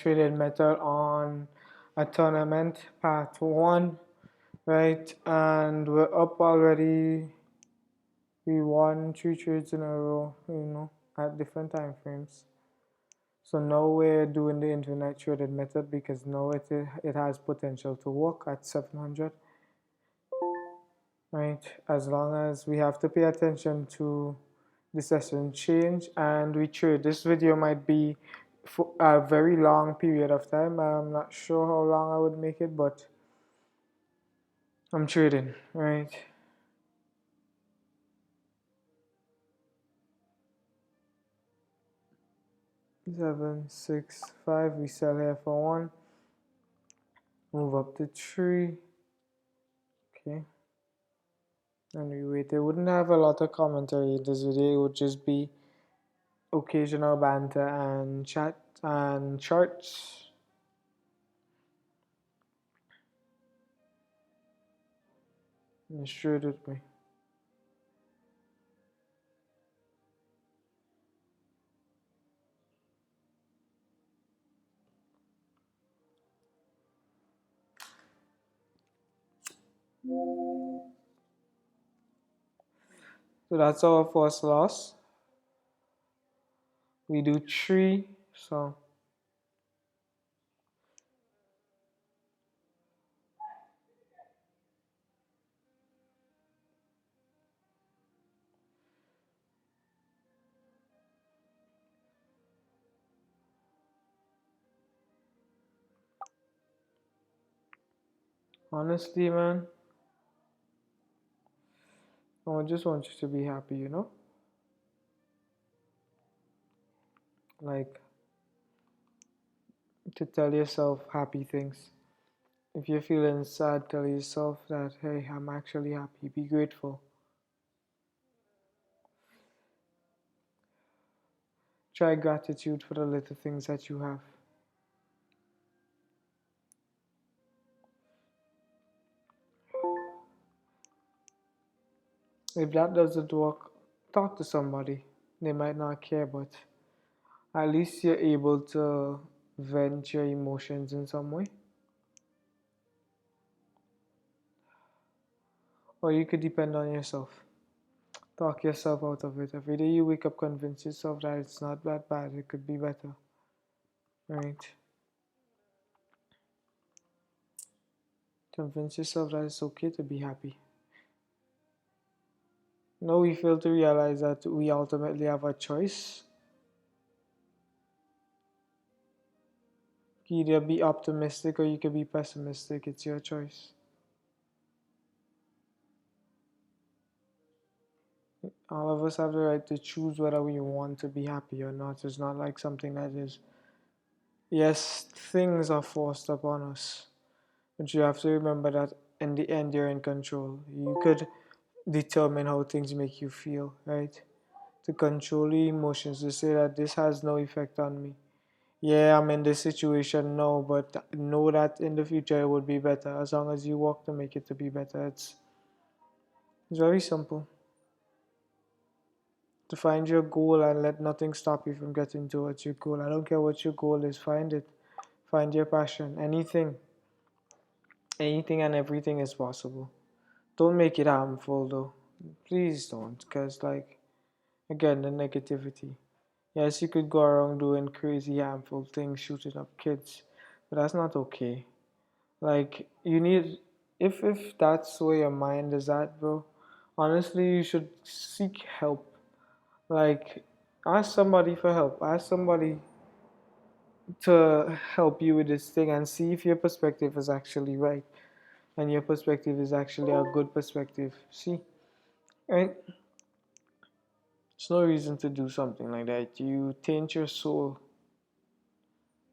traded method on a tournament part 1, right? And we're up already. We won 3 trades in a row, at different time frames. So now we're doing the infinite traded method because now it has potential to work at 700, right? As long as we have to pay attention to the session change and we trade. This video might be for a very long period of time. I'm not sure how long I would make it, but I'm trading, right? Seven, six, five. We sell here for 1. Move up to 3. Okay. And we wait. It wouldn't have a lot of commentary in this video. It would just be occasional banter and chat and charts. And trade with me. So that's our first loss. We do 3. So honestly, man, I just want you to be happy. Like, to tell yourself happy things. If you're feeling sad, tell yourself that, hey, I'm actually happy. Be grateful. Try gratitude for the little things that you have. If that doesn't work, talk to somebody. They might not care, but at least you're able to vent your emotions in some way. Or you could depend on yourself. Talk yourself out of it. Every day you wake up, convince yourself that it's not that bad, it could be better. Right? Convince yourself that it's okay to be happy. No, we fail to realize that we ultimately have a choice. You can either be optimistic or you can be pessimistic. It's your choice. All of us have the right to choose whether we want to be happy or not. It's not like something that is, yes, things are forced upon us. But you have to remember that in the end, you're in control. You could determine how things make you feel, right? To control your emotions, to say that this has no effect on me. Yeah, I'm in this situation now, but know that in the future it would be better as long as you work to make it to be better. It's very simple. To find your goal and let nothing stop you from getting towards your goal. I don't care what your goal is, find it. Find your passion. Anything and everything is possible. Don't make it harmful though. Please don't, because, like, again, the negativity. Yes, you could go around doing crazy, harmful things, shooting up kids, but that's not okay. Like, you need, if that's where your mind is at, bro, honestly, you should seek help. Like, ask somebody for help. Ask somebody to help you with this thing and see if your perspective is actually right and your perspective is actually a good perspective. See, right? There's no reason to do something like that. You taint your soul.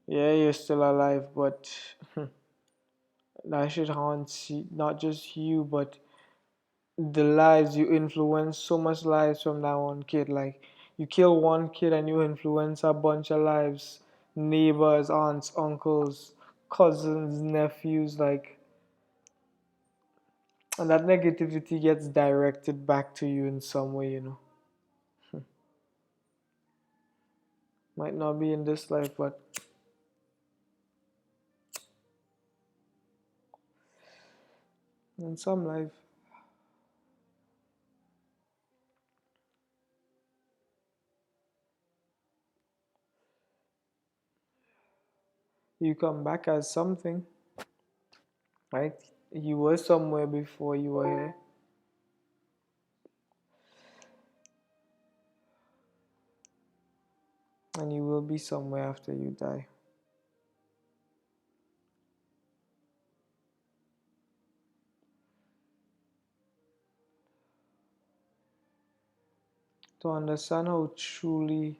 Yeah, you're still alive, but that should haunt you, not just you, but the lives you influence. So much lives from that one kid. Like, you kill one kid and you influence a bunch of lives, neighbors, aunts, uncles, cousins, nephews, like, and that negativity gets directed back to you in some way. Might not be in this life, but In some life, you come back as something, right? You were somewhere before you were here, and you will be somewhere after you die. To understand how truly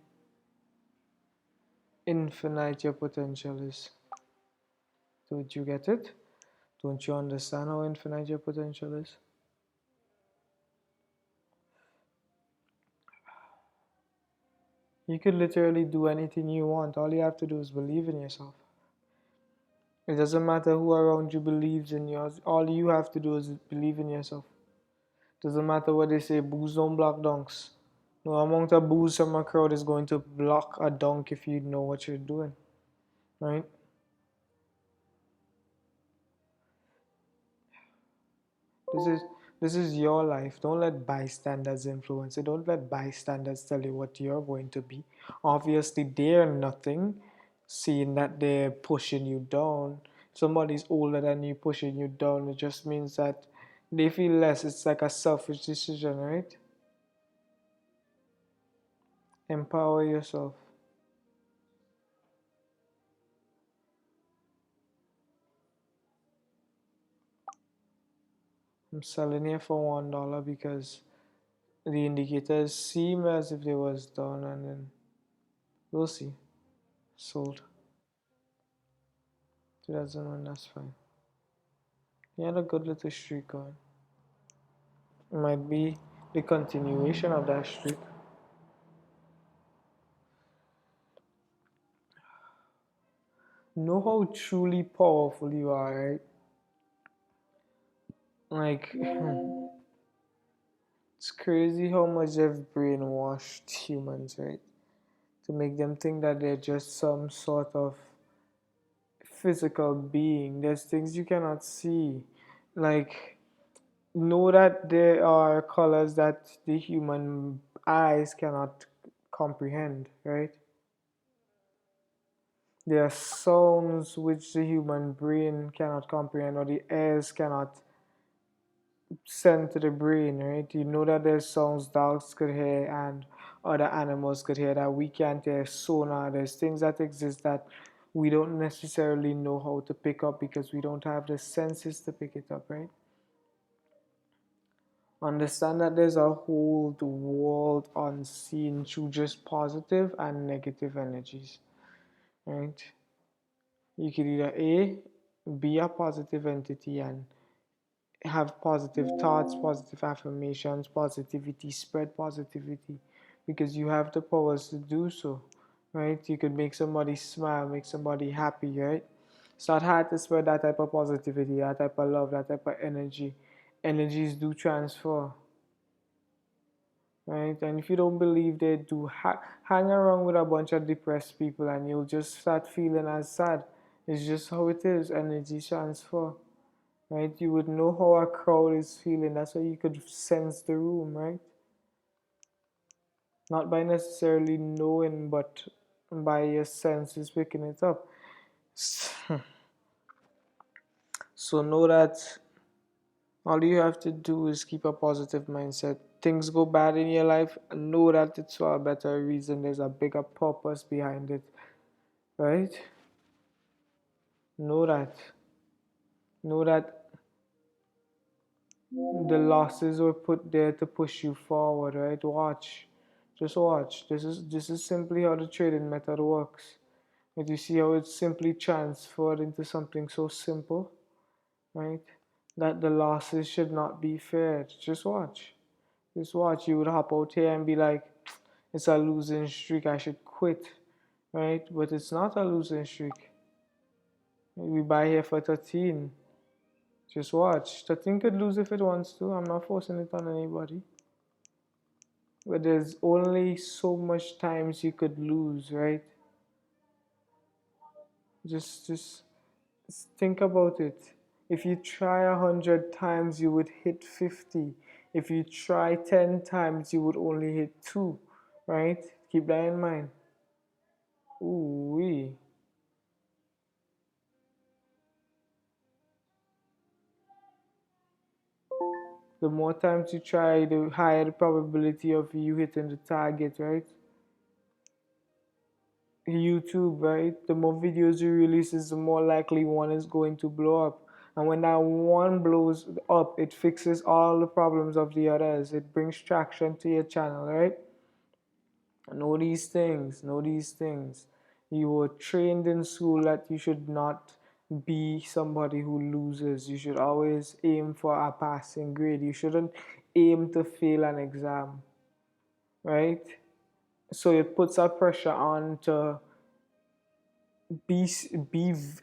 infinite your potential is. Don't you get it? Don't you understand how infinite your potential is? You could literally do anything you want. All you have to do is believe in yourself. It doesn't matter who around you believes in yours. All you have to do is believe in yourself. Doesn't matter what they say, booze don't block donks. No amount of booze from a crowd is going to block a dunk if you know what you're doing. Right? This is this is your life. Don't let bystanders influence it. Don't let bystanders tell you what you're going to be. Obviously, they're nothing, seeing that they're pushing you down. If somebody's older than you pushing you down, it just means that they feel less. It's like a selfish decision, right? Empower yourself. I'm selling here for $1 because the indicators seem as if they was down, and then we'll see. Sold. 2001, that's fine. He had a good little streak going. Might be the continuation of that streak. Know how truly powerful you are, right? Like, it's crazy how much they've brainwashed humans, right? To make them think that they're just some sort of physical being. There's things you cannot see. Like, know that there are colors that the human eyes cannot comprehend, right? There are sounds which the human brain cannot comprehend or the ears cannot send to the brain, right? You know that there's sounds dogs could hear and other animals could hear that we can't hear. Sonar, there's things that exist that we don't necessarily know how to pick up because we don't have the senses to pick it up, right? Understand that there's a whole world unseen through just positive and negative energies, right? You could either A, be a positive entity and have positive thoughts, positive affirmations, positivity, spread positivity because you have the powers to do so, right? You could make somebody smile, make somebody happy, right? Start hard to spread that type of positivity, that type of love, that type of energy. Energies do transfer, right? And if you don't believe they do, hang around with a bunch of depressed people and you'll just start feeling as sad. It's just how it is. Energy transfer, right? You would know how a crowd is feeling. That's why you could sense the room, right? Not by necessarily knowing, but by your senses picking it up. So know that all you have to do is keep a positive mindset. Things go bad in your life, know that it's for a better reason. There's a bigger purpose behind it, right? Know that. Know that the losses were put there to push you forward, right? Watch. Just watch. This is simply how the trading method works. And you see how it's simply transferred into something so simple, right? That the losses should not be feared. Just watch. Just watch. You would hop out here and be like, it's a losing streak, I should quit. Right? But it's not a losing streak. We buy here for 13. Just watch. 13 could lose if it wants to. I'm not forcing it on anybody. But there's only so much times you could lose, right? Just think about it. If you try 100 times, you would hit 50. If you try 10 times, you would only hit 2, right? Keep that in mind. Ooh, wee. The more times you try, the higher the probability of you hitting the target, right? YouTube, right? The more videos you release, is the more likely one is going to blow up. And when that one blows up, it fixes all the problems of the others. It brings traction to your channel, right? Know these things. Know these things. You were trained in school that you should not be somebody who loses. You should always aim for a passing grade. You shouldn't aim to fail an exam, right? So it puts a pressure on to be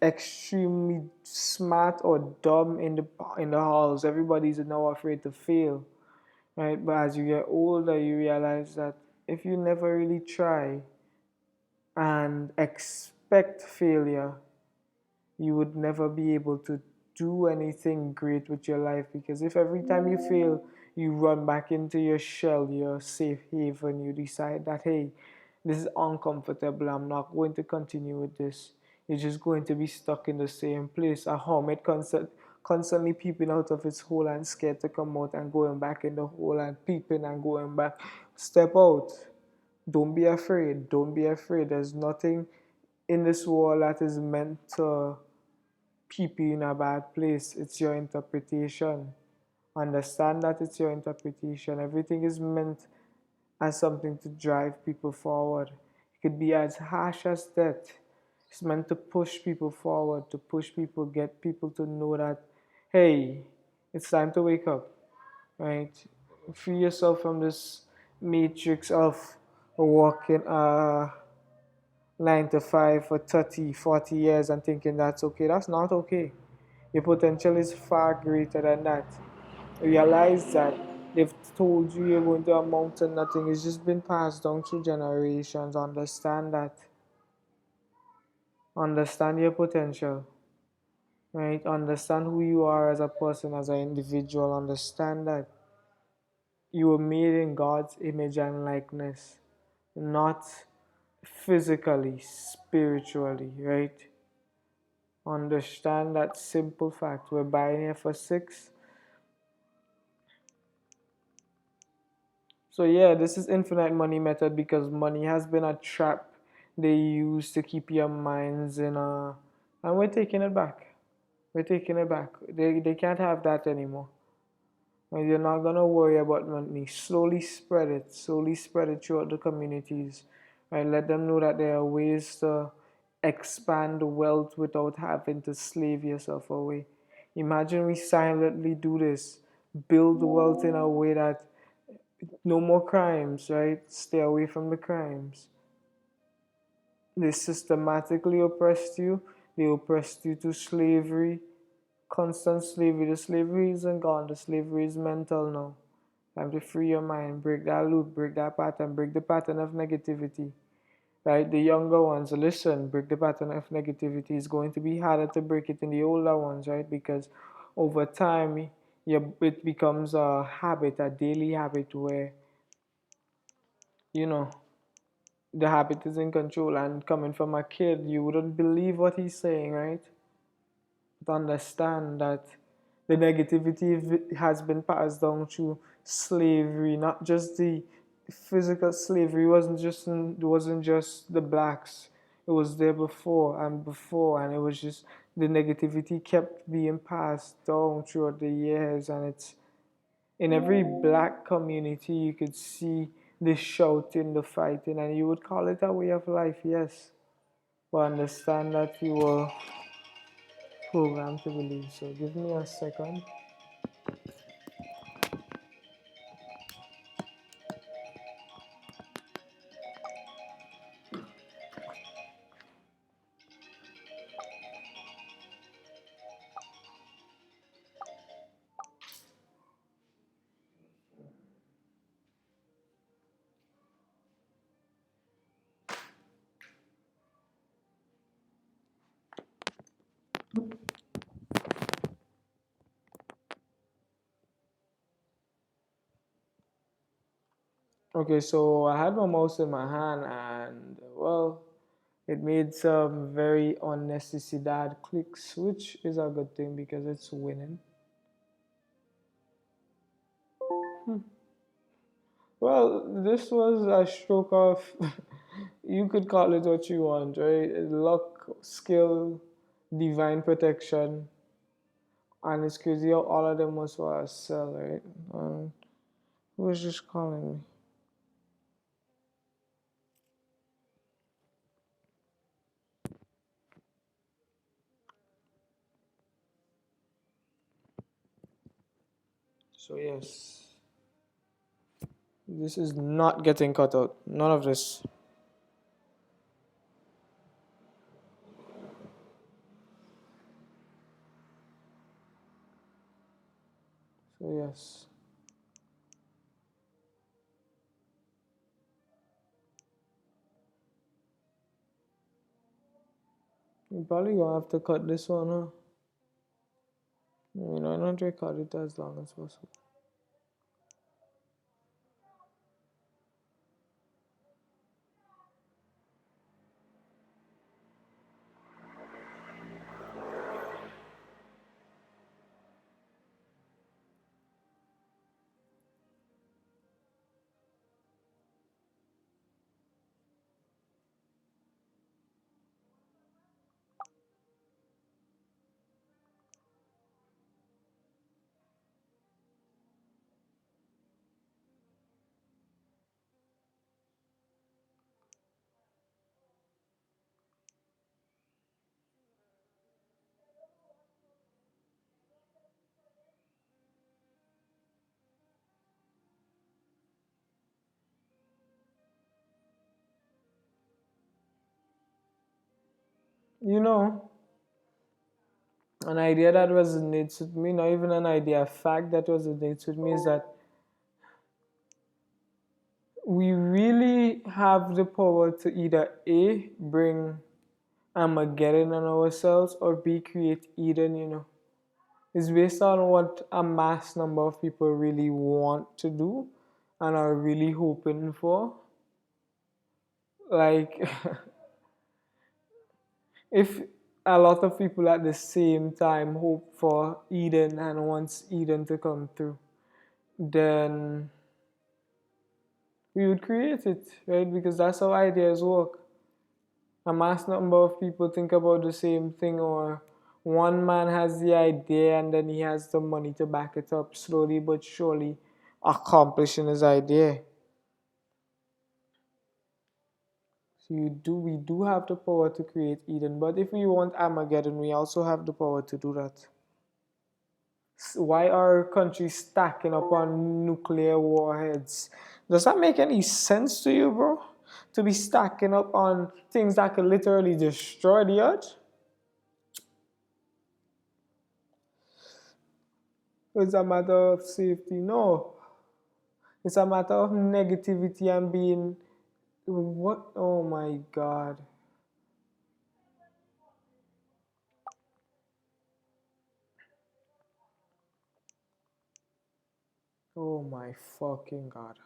extremely smart or dumb in the halls. Everybody's now afraid to fail, right? But as you get older, you realize that if you never really try and expect failure, you would never be able to do anything great with your life, because if every time you fail, you run back into your shell, your safe haven, you decide that, hey, this is uncomfortable, I'm not going to continue with this. You're just going to be stuck in the same place, a hermit constantly peeping out of its hole and scared to come out, and going back in the hole and peeping and going back. Step out. Don't be afraid. Don't be afraid. There's nothing in this world that is meant to keep you in a bad place. It's your interpretation. Understand that it's your interpretation. Everything is meant as something to drive people forward. It could be as harsh as that. It's meant to push people forward, to push people, get people to know that, hey, it's time to wake up, right? Free yourself from this matrix of working 9 to 5 for 30, 40 years and thinking that's okay. That's not okay. Your potential is far greater than that. Realize that they've told you you're going to amount to nothing. It's just been passed down through generations. Understand that. Understand your potential, right? Understand who you are as a person, as an individual. Understand that you were made in God's image and likeness, not physically, spiritually, right? Understand that simple fact. We're buying here for 6. So yeah, this is infinite money method because money has been a trap they use to keep your minds in a, and we're taking it back. We're taking it back. They can't have that anymore. And you're not gonna worry about money. Slowly spread it. Slowly spread it throughout the communities. Right? Let them know that there are ways to expand wealth without having to slave yourself away. Imagine we silently do this. Build wealth in a way that no more crimes, right? Stay away from the crimes. They systematically oppressed you. They oppressed you to slavery, constant slavery. The slavery isn't gone. The slavery is mental now. Time to free your mind. Break that loop. Break that pattern. Break the pattern of negativity. Right? The younger ones, listen. Break the pattern of negativity. It's going to be harder to break it in the older ones, right? Because over time, it becomes a habit, a daily habit where you know the habit is in control, and coming from a kid you wouldn't believe what he's saying, right? But understand that the negativity has been passed down through slavery, not just the physical slavery. It wasn't just the blacks. It was there before, and it was just the negativity kept being passed down throughout the years, and it's in every black community you could see the shouting, the fighting, and you would call it a way of life, yes. But understand that you were programmed to believe. So give me a second. Okay, so I had my mouse in my hand and well, it made some very unnecessary clicks, which is a good thing because it's winning. Hmm. Well, this was a stroke of, you could call it what you want, right? Luck, skill, divine protection, and it's crazy how all of them was for a sell, right? Who was just calling me? So yes, this is not getting cut out. None of this. So yes, you probably gonna have to cut this one, huh? I don't record it as long as possible. You know, an idea that resonates with me, not even an idea, a fact that resonates with me is that we really have the power to either A, bring Armageddon on ourselves, or B, create Eden. It's based on what a mass number of people really want to do and are really hoping for. Like, if a lot of people at the same time hope for Eden and wants Eden to come through, then we would create it, right? Because that's how ideas work. A mass number of people think about the same thing, or one man has the idea and then he has the money to back it up, slowly but surely accomplishing his idea. So we do have the power to create Eden, but if we want Armageddon, we also have the power to do that. Why are countries stacking up on nuclear warheads? Does that make any sense to you, bro? To be stacking up on things that could literally destroy the earth? It's a matter of safety. No, it's a matter of negativity and being what? Oh my god. Oh my fucking god.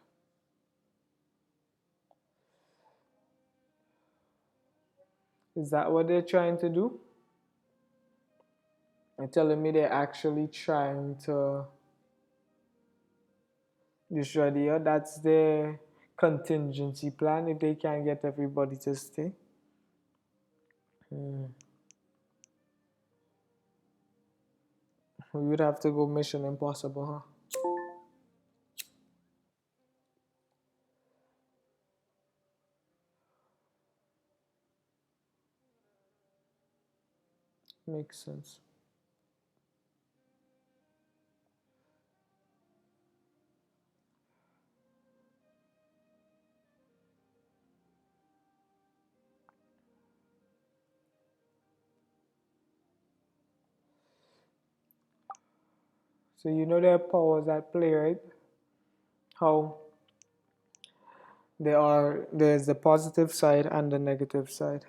Is that what they're trying to do? They're telling me they're actually trying to destroy the earth. That's their contingency plan if they can't get everybody to stay. Hmm. We would have to go Mission Impossible, huh? Makes sense. So you know there are powers at play, right? How there's the positive side and the negative side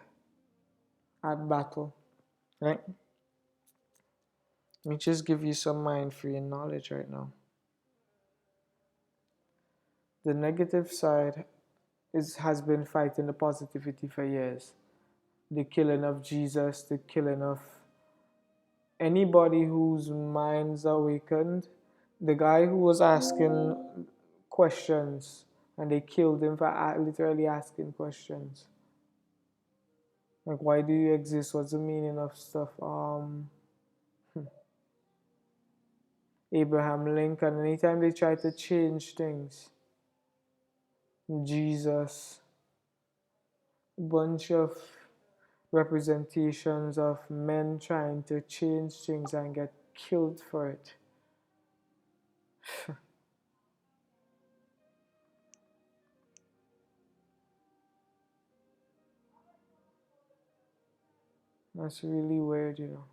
at battle, right? Let me just give you some mind free knowledge right now. The negative side has been fighting the positivity for years. The killing of Jesus, the killing of anybody whose minds awakened. The guy who was asking questions and they killed him for literally asking questions. Like, why do you exist? What's the meaning of stuff? Abraham Lincoln, anytime they try to change things, Jesus, a bunch of representations of men trying to change things and get killed for it. That's really weird, you know.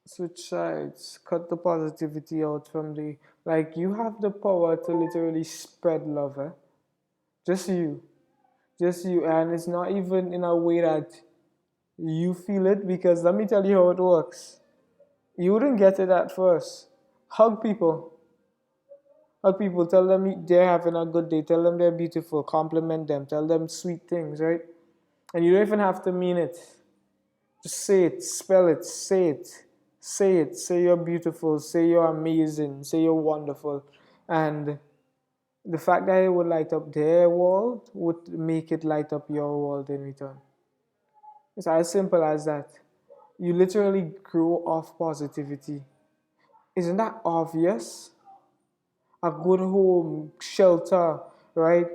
Switch sides, cut the positivity out from the, like, you have the power to literally spread love, eh? Just you. Just you. And it's not even in a way that you feel it, because let me tell you how it works. You wouldn't get it at first. Hug people. Hug people. Tell them they're having a good day. Tell them they're beautiful. Compliment them. Tell them sweet things, right? And you don't even have to mean it. Just say it. Spell it. Say it. Say it. Say you're beautiful. Say you're amazing. Say you're wonderful. And the fact that it would light up their world would make it light up your world in return. It's as simple as that. You literally grow off positivity. Isn't that obvious? A good home, shelter, right?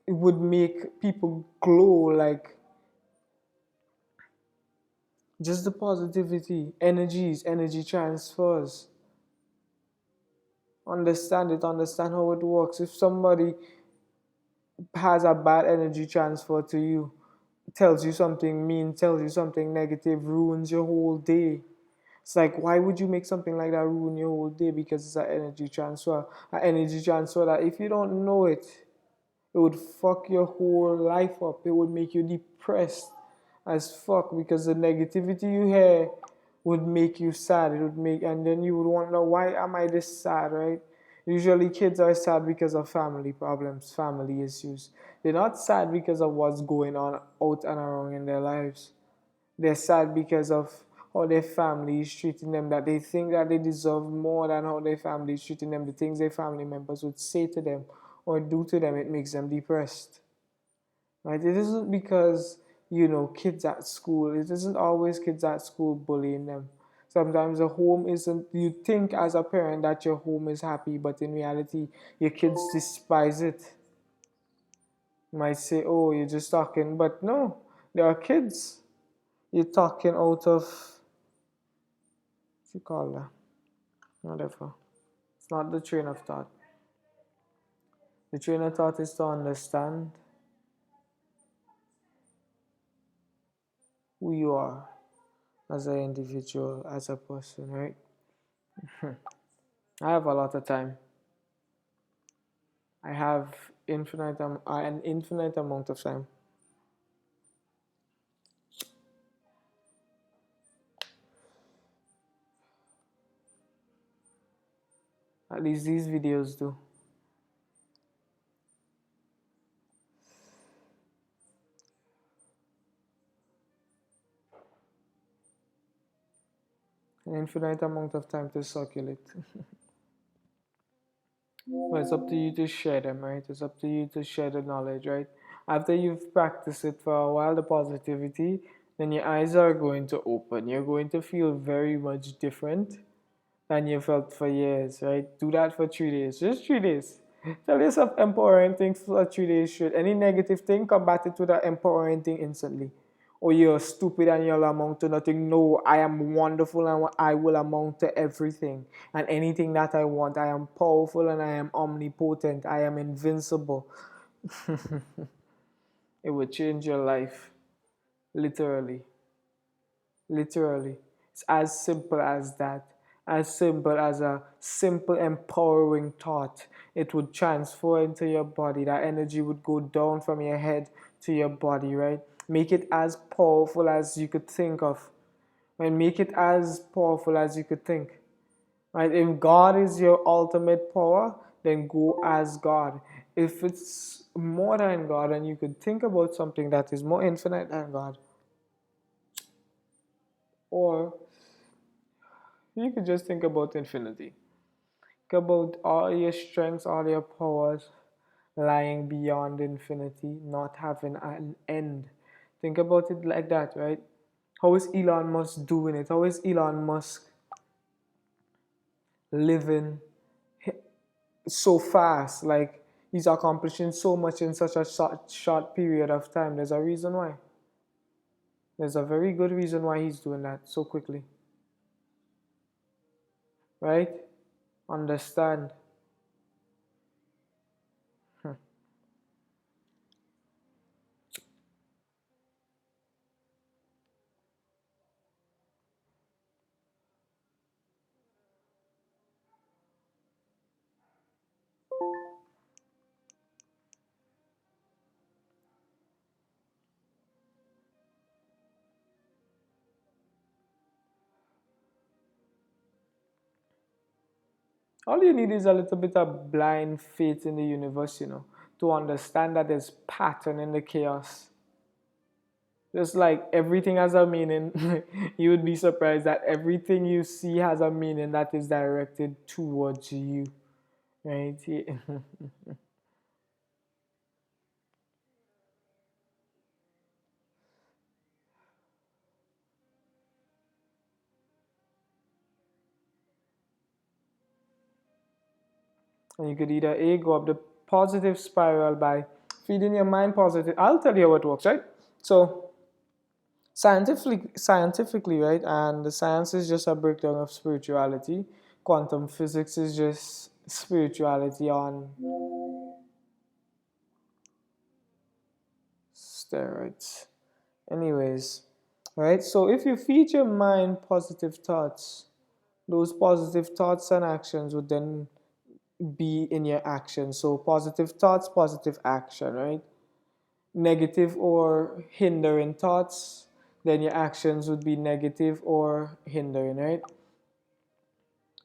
It would make people glow, like just the positivity, energies, energy transfers. Understand it, understand how it works. If somebody has a bad energy transfer to you, tells you something mean, tells you something negative, ruins your whole day. It's like, why would you make something like that ruin your whole day? Because it's an energy transfer. An energy transfer that if you don't know it, it would fuck your whole life up. It would make you depressed as fuck, because the negativity you hear would make you sad. It would make, and then you would wonder, why am I this sad, right? Usually kids are sad because of family problems, family issues. They're not sad because of what's going on out and around in their lives. They're sad because of how their family is treating them, that they think that they deserve more than how their family is treating them. The things their family members would say to them or do to them, it makes them depressed. Right? It isn't because, kids at school. It isn't always kids at school bullying them. Sometimes a home isn't, you think as a parent that your home is happy, but in reality, your kids despise it. You might say, oh, you're just talking, but no, there are kids. You're talking out of, what you call that? Whatever. It's not the train of thought. The train of thought is to understand who you are as an individual, as a person, right? I have a lot of time. I have an infinite amount of time. At least these videos do. An infinite amount of time to circulate. But it's up to you to share them, right? It's up to you to share the knowledge, right? After you've practiced it for a while, the positivity, then your eyes are going to open. You're going to feel very much different than you felt for years, right? Do that for 3 days, just 3 days. Tell yourself empowering things for 3 days straight. Any negative thing, combat it with an empowering thing instantly. Or you're stupid and you'll amount to nothing. No, I am wonderful and I will amount to everything and anything that I want. I am powerful and I am omnipotent. I am invincible. It would change your life. Literally. Literally. It's as simple as that. as simple as a simple empowering thought. It would transfer into your body. That energy would go down from your head to your body, right? Make it as powerful as you could think of. And make it as powerful as you could think. Right? If God is your ultimate power, then go as God. If it's more than God and you could think about something that is more infinite than God, or you could just think about infinity. Think about all your strengths, all your powers lying beyond infinity, not having an end. Think about it like that, right? How is Elon Musk doing it? How is Elon Musk living so fast? Like he's accomplishing so much in such a short period of time. There's a reason why. There's a very good reason why he's doing that so quickly, right? Understand. Hmm. All you need is a little bit of blind faith in the universe, to understand that there's pattern in the chaos. Just like everything has a meaning, you would be surprised that everything you see has a meaning that is directed towards you, right? And you could either A, go up the positive spiral by feeding your mind positive. I'll tell you how it works, right? So scientifically, right, and the science is just a breakdown of spirituality. Quantum physics is just spirituality on steroids. Anyways, right? So if you feed your mind positive thoughts, those positive thoughts and actions would then be in your action. So positive thoughts, positive action, right? Negative or hindering thoughts, then your actions would be negative or hindering, right?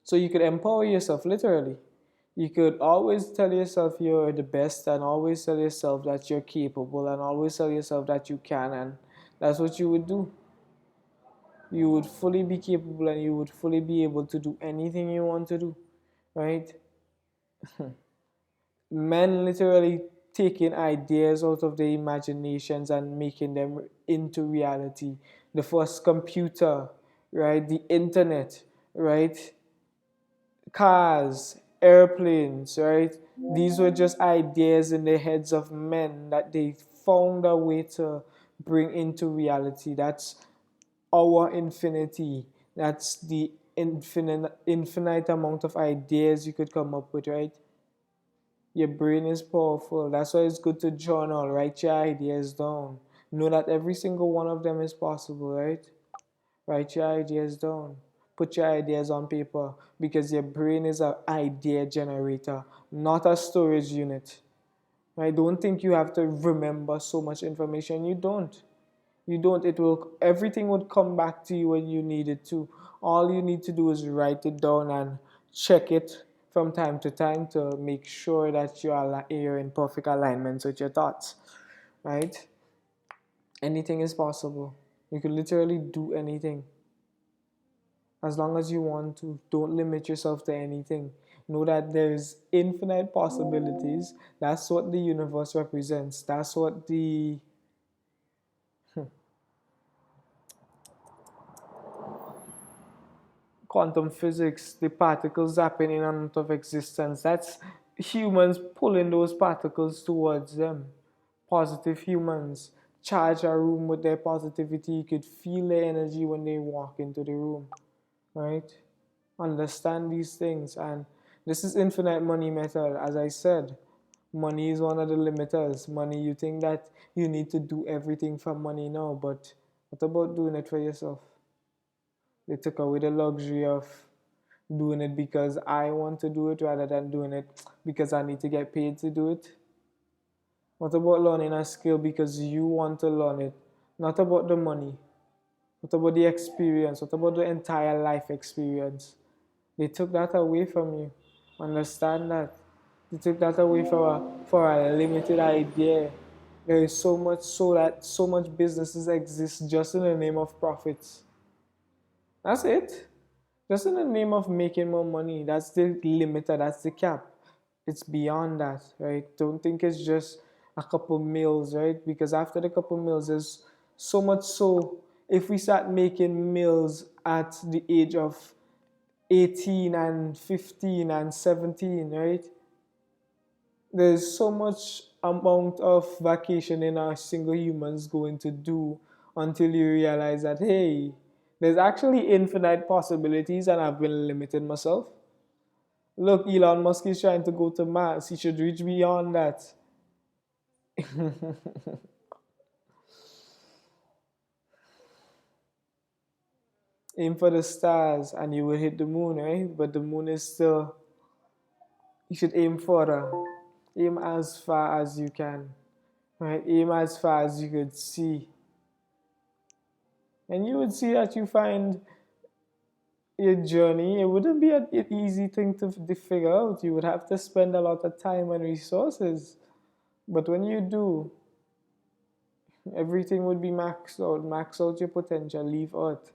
So you could empower yourself literally. You could always tell yourself you're the best and always tell yourself that you're capable and always tell yourself that you can, and that's what you would do. You would fully be capable and you would fully be able to do anything you want to do, right? Men literally taking ideas out of their imaginations and making them into reality. The first computer, right? The internet, right? Cars, airplanes, right? These were just ideas in the heads of men that they found a way to bring into reality. That's our infinity. That's the infinite amount of ideas you could come up with, right? Your brain is powerful. That's why it's good to journal, write your ideas down. Know that every single one of them is possible, right? Write your ideas down. Put your ideas on paper because your brain is an idea generator, not a storage unit. I don't think you have to remember so much information. You don't. You don't. It will. Everything would come back to you when you need it to. All you need to do is write it down and check it from time to time to make sure that you're in perfect alignment with your thoughts. Right? Anything is possible. You can literally do anything as long as you want to. Don't limit yourself to anything. Know that there's infinite possibilities. That's what the universe represents. That's what the quantum physics, the particles zapping in and out of existence. That's humans pulling those particles towards them. Positive humans charge a room with their positivity. You could feel their energy when they walk into the room, right? Understand these things. And this is infinite money method. As I said, money is one of the limiters. Money, you think that you need to do everything for money now, but what about doing it for yourself? They took away the luxury of doing it because I want to do it rather than doing it because I need to get paid to do it? What about learning a skill because you want to learn it? Not about the money. What about the experience? What about the entire life experience? They took that away from you. Understand that. They took that away for a limited idea. There is so much so that so much businesses exist just in the name of profits. That's it. Just in the name of making more money. That's the limiter, that's the cap. It's beyond that, right? Don't think it's just a couple meals, right? Because after the couple meals, there's so much so if we start making meals at the age of 18 and 15 and 17, right? There's so much amount of vacationing our single humans going to do until you realize that, hey, there's actually infinite possibilities and I've been limiting myself. Look, Elon Musk is trying to go to Mars. He should reach beyond that. Aim for the stars and you will hit the moon, right? But the moon is still, you should aim further. Aim as far as you can, right? Aim as far as you could see. And you would see that you find your journey, it wouldn't be an easy thing to figure out. You would have to spend a lot of time and resources. But when you do, everything would be maxed out. Max out your potential, leave Earth.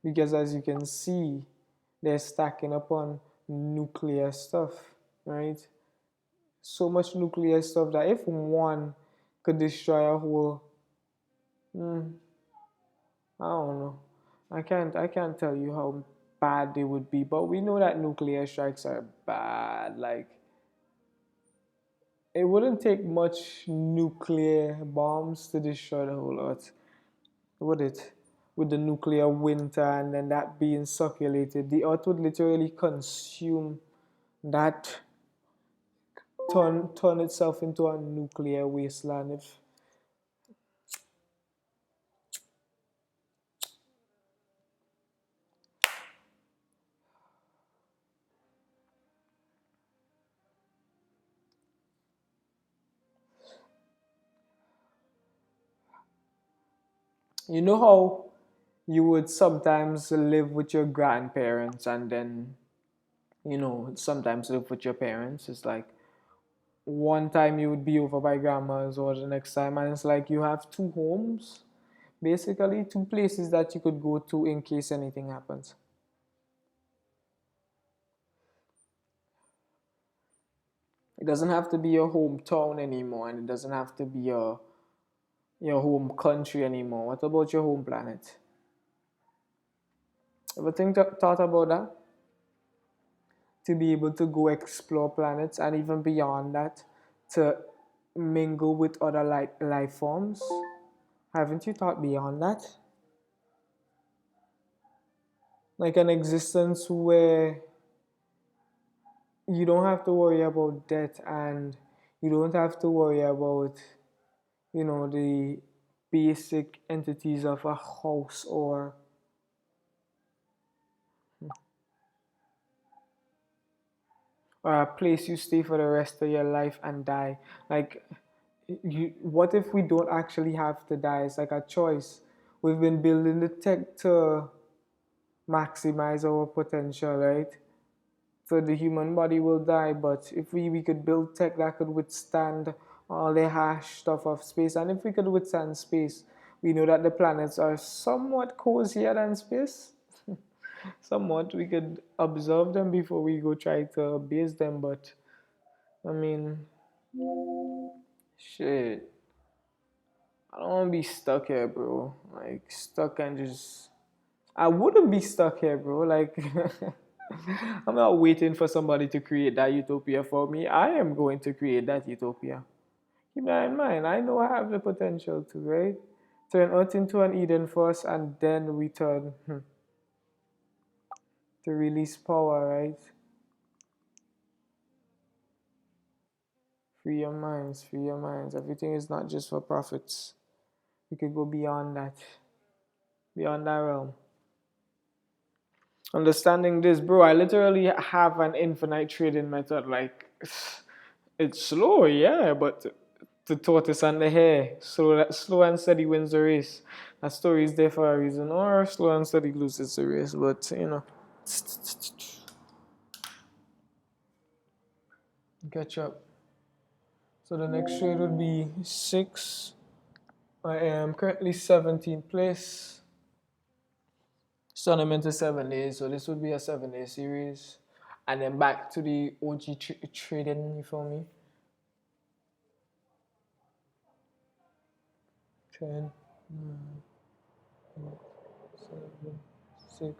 Because as you can see, they're stacking upon nuclear stuff, right? So much nuclear stuff that if one could destroy a whole, hmm, I don't know. I can't tell you how bad they would be, but we know that nuclear strikes are bad. Like it wouldn't take much nuclear bombs to destroy the whole earth, would it? With the nuclear winter and then that being circulated, the earth would literally consume that, turn itself into a nuclear wasteland if you know how you would sometimes live with your grandparents and then sometimes live with your parents. It's like one time you would be over by grandma's or the next time, and it's like you have two homes, basically two places that you could go to in case anything happens. It doesn't have to be your hometown anymore, and it doesn't have to be your home country anymore. What about your home planet? Ever thought about that? To be able to go explore planets and even beyond that, to mingle with other life forms. Haven't you thought beyond that? Like an existence where you don't have to worry about death and you don't have to worry about, the basic entities of a house or a place you stay for the rest of your life and die. Like, what if we don't actually have to die? It's like a choice. We've been building the tech to maximize our potential, right? So the human body will die, but if we could build tech that could withstand all the harsh stuff of space, and if we could withstand space, we know that the planets are somewhat cozier than space. Somewhat, we could observe them before we go try to base them, but I mean, shit. I don't want to be stuck here, bro. Like, stuck and just. I wouldn't be stuck here, bro. Like, I'm not waiting for somebody to create that utopia for me. I am going to create that utopia. Keep that in mind. I know I have the potential to, right? Turn Earth into an Eden first and then we turn to release power, right? Free your minds, free your minds. Everything is not just for profits. We could go beyond that realm. Understanding this, bro, I literally have an infinite trading method. Like, it's slow, yeah, but the tortoise and the hare, slow and steady wins the race. That story is there for a reason, or slow and steady loses the race. But catch up. So the next trade would be 6. I am currently 17th place. So I'm into 7 days, so this would be a 7 day series. And then back to the OG trading, you feel me? 10, 9, 8, 7, 6.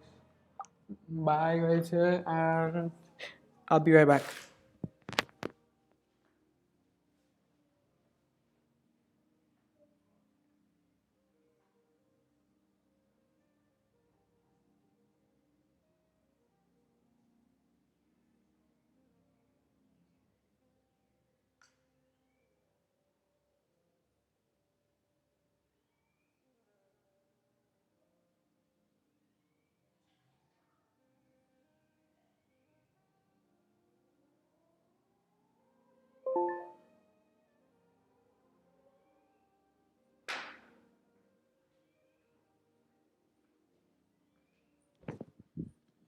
Bye right here, and I'll be right back.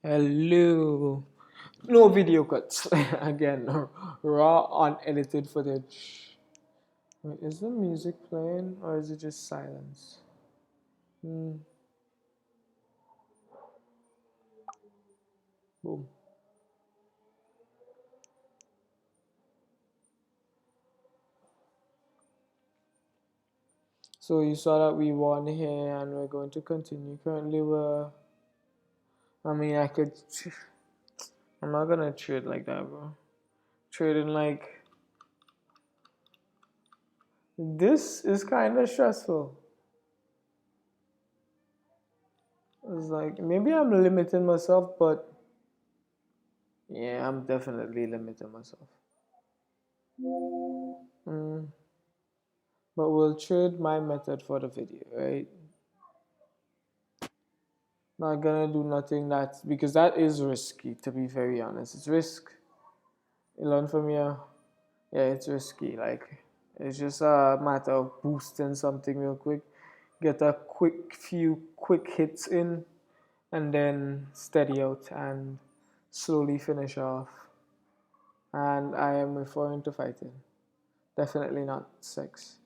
Hello. No video cuts. Again, raw, unedited footage. Wait, is the music playing or is it just silence? Hmm. Boom. So you saw that we won here and we're going to continue. Currently, I mean, I'm not gonna trade like that, bro. Trading like this is kind of stressful. It's like maybe I'm limiting myself, but yeah, I'm definitely limiting myself. Mm. But we'll trade my method for the video, right? Not gonna do nothing that's because that is risky, to be very honest. It's risk. You learn from here. Yeah, it's risky. Like it's just a matter of boosting something real quick, get a few quick hits in, and then steady out and slowly finish off. And I am referring to fighting. Definitely not sex.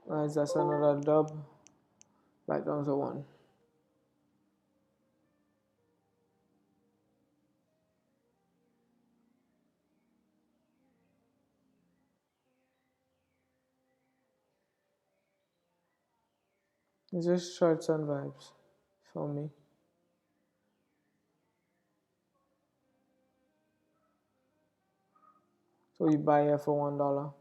Nice, that's another dub. Back down to 1. It's just shorts and vibes for me. So you buy it for $1.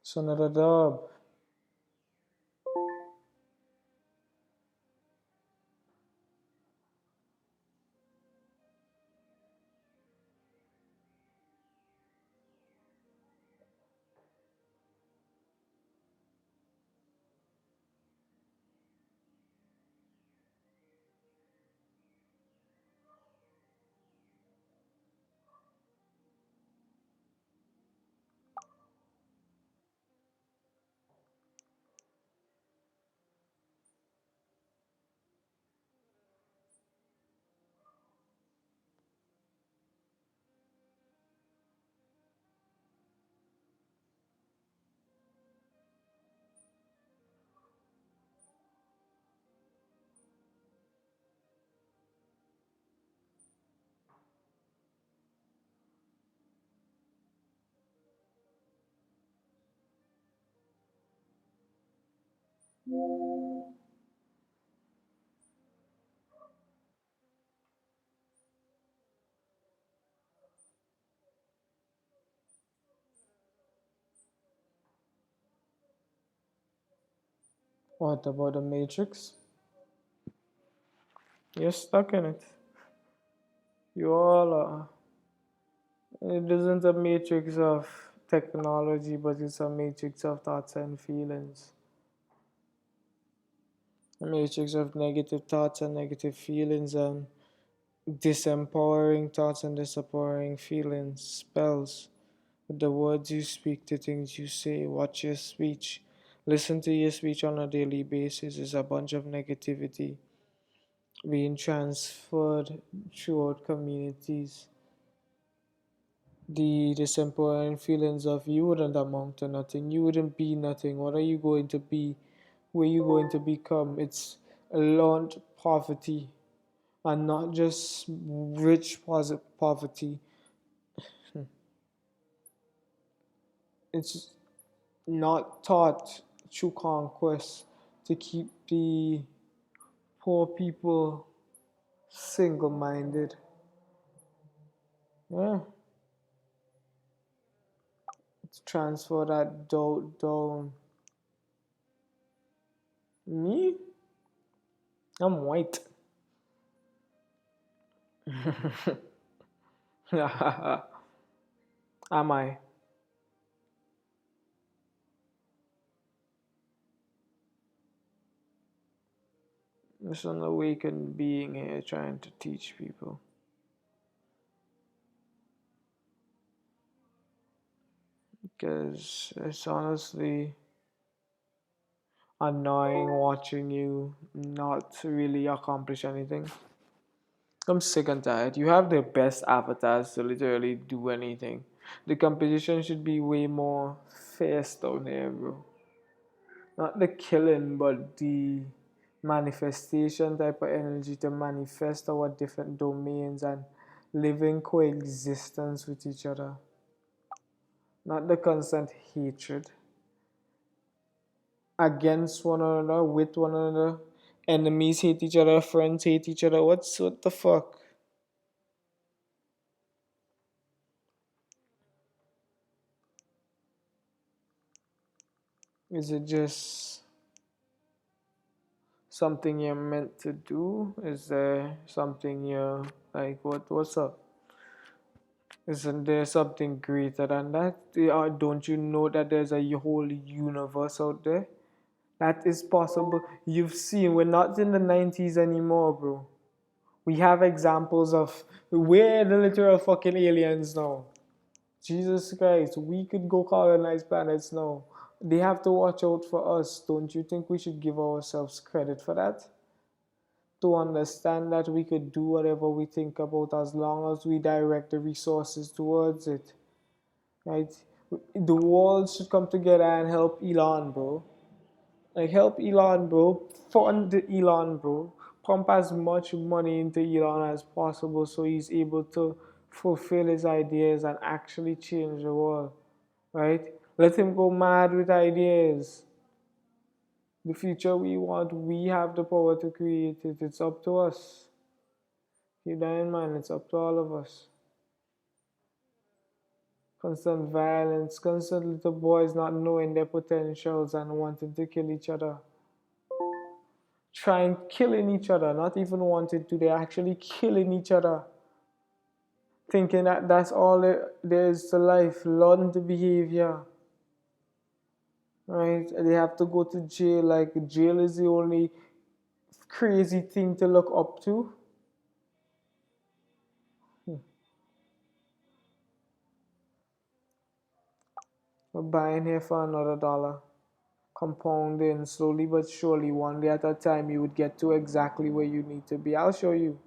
It's another dub. What about the Matrix? You're stuck in it. You all are. It isn't a matrix of technology, but it's a matrix of thoughts and feelings. A matrix of negative thoughts and negative feelings and disempowering thoughts and disempowering feelings, spells. The words you speak, the things you say, watch your speech, listen to your speech on a daily basis is a bunch of negativity being transferred throughout communities. The simple feelings of you wouldn't amount to nothing, you wouldn't be nothing. What are you going to be? Where are you going to become? It's learned poverty, and not just rich poverty. It's not taught through conquest to keep the poor people single minded. Yeah, to transfer that doubt down. Me? I'm white. Am I? There's an awakened being here trying to teach people. Because it's honestly annoying watching you not really accomplish anything. I'm sick and tired. You have the best avatars to literally do anything. The competition should be way more fierce down here, bro. Not the killing, but the manifestation type of energy to manifest our different domains and living coexistence with each other. Not the constant hatred against one another, with one another. Enemies hate each other, friends hate each other. What the fuck? Is it just something you're meant to do? Is there something you're like what's up? Isn't there something greater than that? Don't you know that there's a whole universe out there? That is possible. You've seen, we're not in the 90s anymore, bro. We have examples of we're the literal fucking aliens now. Jesus Christ, we could go colonize planets now. They have to watch out for us. Don't you think we should give ourselves credit for that? To understand that we could do whatever we think about as long as we direct the resources towards it. Right? The world should come together and help Elon, bro. Like help Elon, bro. Fund Elon, bro. Pump as much money into Elon as possible so he's able to fulfill his ideas and actually change the world. Right? Let him go mad with ideas. The future we want, we have the power to create it. It's up to us. Keep that in mind. It's up to all of us. Constant violence, constant little boys not knowing their potentials and wanting to kill each other. Trying killing each other, not even wanting to, they're actually killing each other. Thinking that that's all there is to life, learned behavior. Right? They have to go to jail, like jail is the only crazy thing to look up to. We're buying here for another dollar. Compounding slowly but surely, one day at a time, you would get to exactly where you need to be. I'll show you.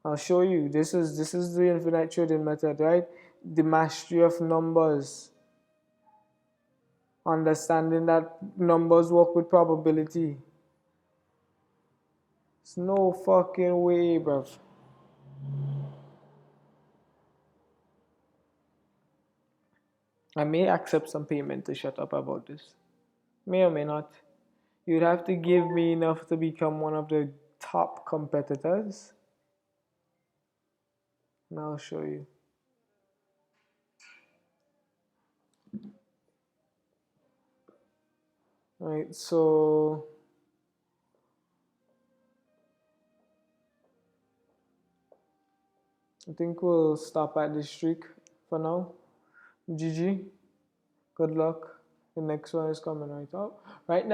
I'll show you. This is the infinite trading method, right? The mastery of numbers. Understanding that numbers work with probability. It's no fucking way, bruv. I may accept some payment to shut up about this. May or may not. You'd have to give me enough to become one of the top competitors. And I'll show you. Right, so I think we'll stop at this streak for now. GG. Good luck. The next one is coming right up. Right next.